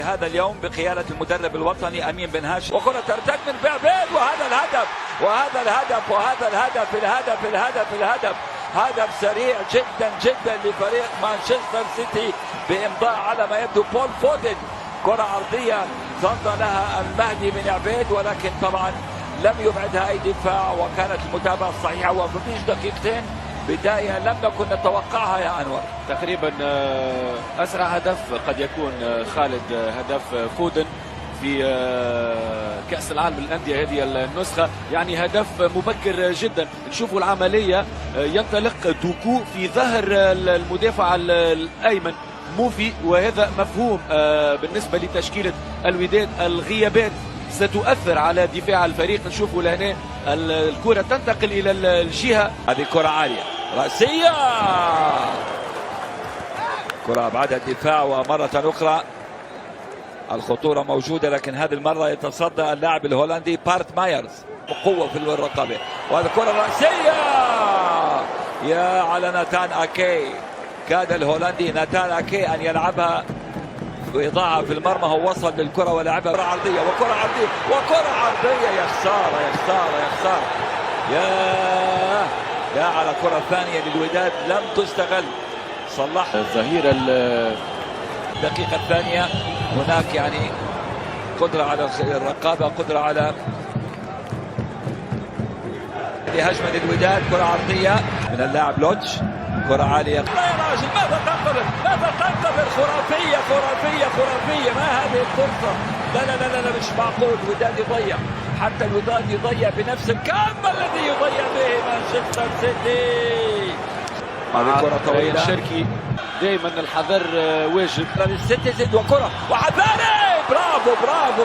هذا اليوم بقيادة المدرب الوطني أمين بن هاشم، وكرة ترتد من بعبيد، وهذا الهدف وهذا الهدف وهذا الهدف الهدف هدف سريع جدا جدا لفريق مانشستر سيتي بإمضاء على ما يبدو بول فودن. كرة عرضية صد لها المهدي بن عبيد، ولكن طبعا لم يبعدها أي دفاع، وكانت المتابعة الصحيحة ومفيش دقيقتين بداية لم نكن نتوقعها يا أنور. تقريبا أسرع هدف قد يكون خالد هدف فودن في كأس العالم للأندية هذه النسخة، يعني هدف مبكر جدا. نشوفوا العملية، ينطلق دوكو في ظهر المدافع الأيمن موفي، وهذا مفهوم بالنسبة لتشكيلة الوداد. الغيابات ستؤثر على دفاع الفريق. نشوفوا لهنا الكرة تنتقل إلى الجهة، هذه كرة عالية رأسية، كرة أبعدها الدفاع، ومرة أخرى الخطورة موجودة، لكن هذه المرة يتصدى اللاعب الهولندي بارت مايرز بقوة في الرقابة، وهذه كرة رأسية يا على ناتان أكي. كاد الهولندي ناتان أكي أن يلعبها ويضعها في المرمى، هو وصل للكرة ولعبها. كرة عرضية وكرة عرضية وكرة عرضية، يا خسارة يا خسارة يا خسارة، يا على كرة ثانية للوداد لم تستغل. صلح الظهير الدقيقة الثانية، هناك يعني قدرة على الرقابة، قدرة على هجمة للوداد. كرة عرضية من اللاعب لوتش، كرة عالية. لا يا راجل، ماذا تنتظر؟ ماذا تنتظر؟ خرافية خرافية خرافية، ما هذه الفرصة؟ لا لا لا لا مش معقول. الوداد يضيع، حتى الوداد يضيع بنفس الكم الذي يضيع به مانشستر سيتي. هذه كرة طويلة. الشركي دائما الحذر واجب للسيتي، زد وكرة وحذاري، برافو برافو.